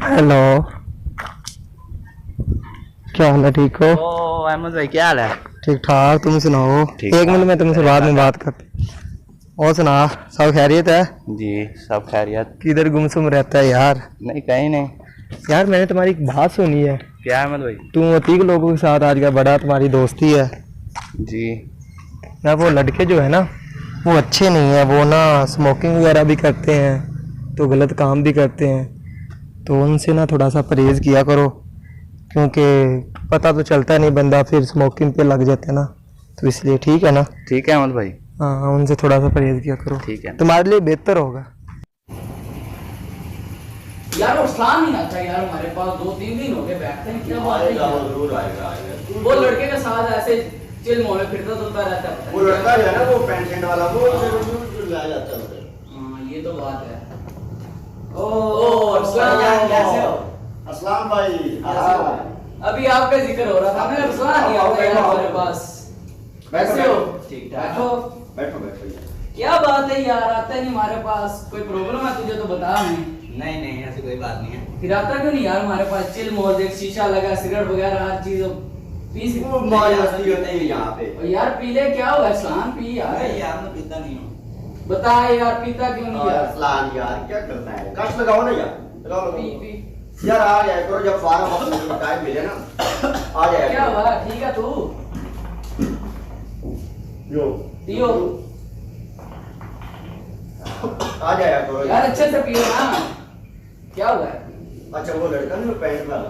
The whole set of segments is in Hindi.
हेलो, क्या हाल है? ठीक हो? अहमद भाई क्या हाल है? ठीक ठाक, तुम सुनाओ। एक मिनट में तुमसे बाद में बात करते। और सुना, सब खैरियत है? जी सब खैरियत। किधर गुमसुम रहता है यार? नहीं कहीं नहीं। यार मैंने तुम्हारी एक बात सुनी है। क्या अहमद भाई? तुम अतीक लोगों के साथ आज का बड़ा तुम्हारी दोस्ती है। जी यार वो लड़के जो है ना, वो अच्छे नहीं है। वो ना स्मोकिंग वगैरह भी करते हैं, तो गलत काम भी करते हैं। तो उनसे ना थोड़ा सा परहेज़ किया करो, क्योंकि पता तो चलता नहीं, बंदा फिर स्मोकिंग पे लग जाता है ना। तो इसलिए ठीक है ना? ठीक है अहमद भाई। हाँ, उनसे थोड़ा सा परहेज़ किया करो, ठीक है। तुम्हारे लिए बेहतर होगा। यार वो उस्ताद नहीं आता यार हमारे पास, 2-3 दिन हो गए बैठते हैं। क्या बात है यार? जरूर आएगा। वो लड़के के साथ ऐसे चिल मोह में फिरता तुलता रहता है। वो लड़का है ना, वो पैंट शर्ट वाला, वो जरूर लाया जाता है उधर। हाँ ये तो बात है। ओ अस्सलाम, कैसे हो? अस्सलाम भाई। कैसे हो? अभी आपका जिक्र हो रहा था ना, अस्सलाम नहीं आता यार हमारे पास। कैसे हो? ठीक ठाक। बैठो बैठो बैठो। क्या बात है यार, आता ही नहीं हमारे पास। कोई प्रॉब्लम है तुझे तो बता हमें। नहीं नहीं ऐसी कोई बात नहीं है। फिर आता क्यों नहीं यार हमारे पास? चिल मौज, एक शीशा लगा, सिगरेट वगैरह हर चीज पी वो मौज मस्ती होती है यहाँ पे। और यार पी ले, क्या हुआ इस्लाम? पी यार। अरे यार मैं पीता नहीं हूँ। बता यार, पीता क्यों नहीं यार? अस्सलाम यार, क्या करना है? कश लगाओ ना यार, लगाओ पी लगाओ। पी। यार आ जाया करो जब फारा वक्त में टाइम मिले ना, आ जाया क्या करो। हुआ? ठीक है तू यो पियो आ जाया करो यार, अच्छे से पियो ना। क्या हुआ है? अच्छा वो लड़का ना पैंट वाला,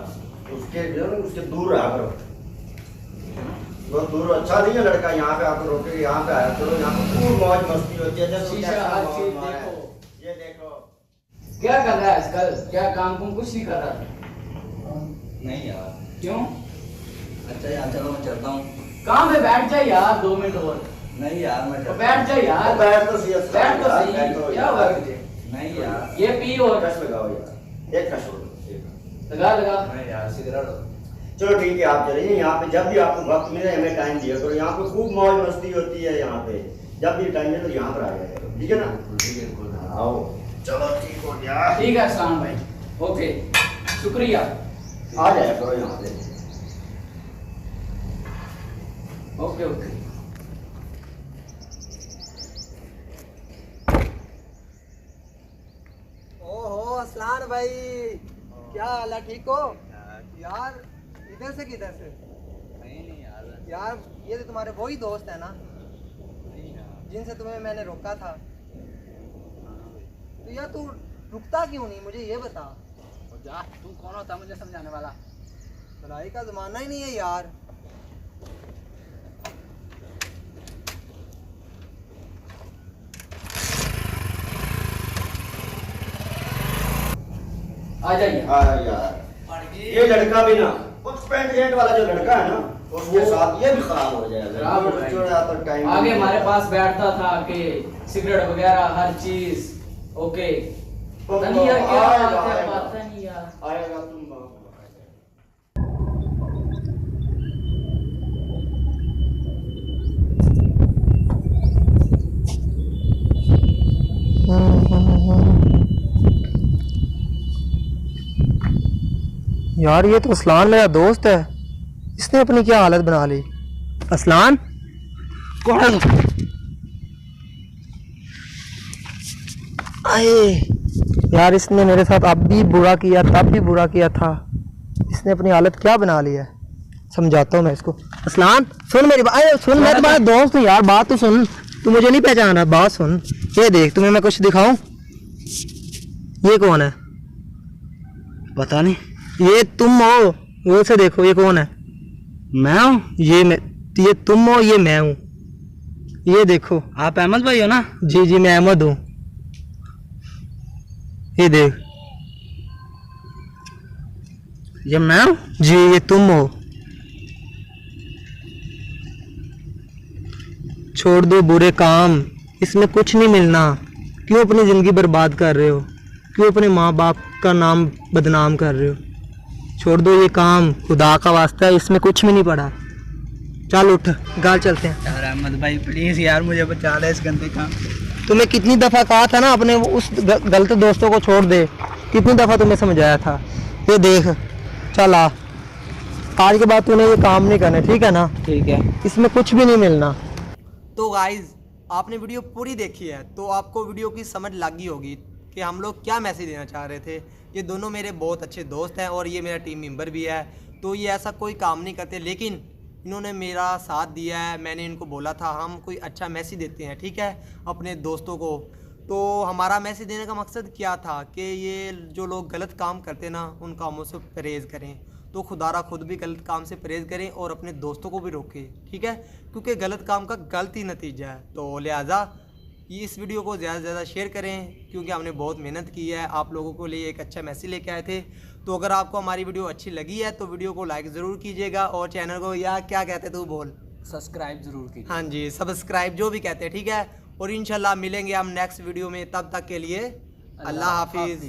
उसके जो ना उसके दूर रहा करो। वो दूर अच्छा नहीं है लड़का। यहाँ पे आकर रोके, यहाँ पे आया करो। यहाँ पे खूब मौज मस्ती होती है। जैसे शीशा कैसा हर मौज चीज मारा है। देखो। ये देखो। क्या कर रहा है आजकल? क्या काम कुम कुछ नहीं कर रहा? नहीं यार। क्यों? अच्छा यार चलो मैं चलता हूँ। काम पे बैठ जा यार, 2 मिनट और। नहीं यार मैं तो चलता बैठ जा यार। बैठ तो सही, बैठ तो यार, सही। बैठो क्या यार। हुआ तुझे? हूँ। नहीं यार। ये पी और कश लगाओ यार, एक कश छोड़ो, एक। लगा लगा। नहीं यार सिगरेट। चलो ठीक है, आप चलिए। यहाँ पे जब भी आपको वक्त मिले हमें टाइम दिया करो। यहाँ पे खूब मौज मस्ती होती है। यहाँ पे जब भी टाइम मिले तो यहाँ पर आ जाया करो, ठीक है ना? बिल्कुल। आओ चलो, ठीक हो गया। ठीक है इस्लाम भाई, ओके शुक्रिया। आ जाया करो यहाँ पे। Okay okay. ओहो असलान भाई, क्या हाल है? ठीक हो यार? इधर से किधर से? नहीं यार। यार ये तो तुम्हारे वही दोस्त है ना, नहीं यार। जिनसे तुम्हें मैंने रोका था। तो यार तू रुकता क्यों नहीं, मुझे ये बता। जा, तू कौन होता मुझे समझाने वाला? लड़ाई का जमाना ही नहीं है यार। आ जाइए। यार ये लड़का भी ना, उस पैंट शर्ट वाला जो लड़का है ना, उसके साथ ये भी खराब हो जाएगा। खराब हो जो है तो टाइम आगे हमारे पास बैठता था कि सिगरेट वगैरह हर चीज ओके। पता नहीं यार क्या बात है, पता नहीं यार। आएगा तुम। यार ये तो असलान मेरा दोस्त है, इसने अपनी क्या हालत बना ली। असलान कौन? आए यार, इसने मेरे साथ अब भी बुरा किया, तब भी बुरा किया था। इसने अपनी हालत क्या बना ली है, समझाता हूँ मैं इसको। असलान सुन मेरी बात, अरे सुन, मैं तुम्हारा दोस्त हूँ यार, बात तो सुन। तू मुझे नहीं पहचान रहा, बात सुन। ये देख, तुम्हें मैं कुछ दिखाऊं? ये कौन है? पता नहीं। ये तुम हो, वो से देखो, ये कौन है? मैं हूँ। ये तुम हो, ये मैं हूँ। ये देखो। आप अहमद भाई हो ना? जी जी मैं अहमद हूँ। ये देख। ये मैं हूँ। जी ये तुम हो। छोड़ दो बुरे काम, इसमें कुछ नहीं मिलना। क्यों अपनी जिंदगी बर्बाद कर रहे हो? क्यों अपने माँ बाप का नाम बदनाम कर रहे हो? छोड़ दो ये काम, खुदा का वास्ता है, इसमें कुछ भी नहीं पड़ा। चल उठ, घर चलते हैं। यार अहमद भाई प्लीज यार मुझे बचा ले इस गंदे काम। तुम्हें कितनी दफा कहा था ना अपने उस गलत दोस्तों को छोड़ दे, कितनी दफ़ा तुम्हें समझाया था। ये देख चल आ, आज के बाद तूने ये काम नहीं करना, ठीक है ना। ठीक है। इसमें कुछ भी नहीं मिलना। तो गाइज आपने वीडियो पूरी देखी है तो आपको वीडियो की समझ लगी होगी कि हम लोग क्या मैसेज देना चाह रहे थे। ये दोनों मेरे बहुत अच्छे दोस्त हैं और ये मेरा टीम मेंबर भी है। तो ये ऐसा कोई काम नहीं करते, लेकिन इन्होंने मेरा साथ दिया है। मैंने इनको बोला था हम कोई अच्छा मैसेज देते हैं, ठीक है, अपने दोस्तों को। तो हमारा मैसेज देने का मकसद क्या था कि ये जो लोग गलत काम करते ना उन कामों से परहेज़ करें। तो खुदारा खुद भी गलत काम से परहेज़ करें और अपने दोस्तों को भी रोकें, ठीक है, क्योंकि गलत काम का गलत ही नतीजा है। तो लिहाजा इस वीडियो को ज़्यादा से ज़्यादा शेयर करें, क्योंकि हमने बहुत मेहनत की है, आप लोगों के लिए एक अच्छा मैसेज लेके आए थे। तो अगर आपको हमारी वीडियो अच्छी लगी है तो वीडियो को लाइक ज़रूर कीजिएगा और चैनल को, या क्या कहते तू बोल, सब्सक्राइब जरूर कीजिए। हाँ जी, सब्सक्राइब जो भी कहते हैं, ठीक है। और इंशाल्लाह मिलेंगे हम नेक्स्ट वीडियो में, तब तक के लिए अल्लाह हाफिज़।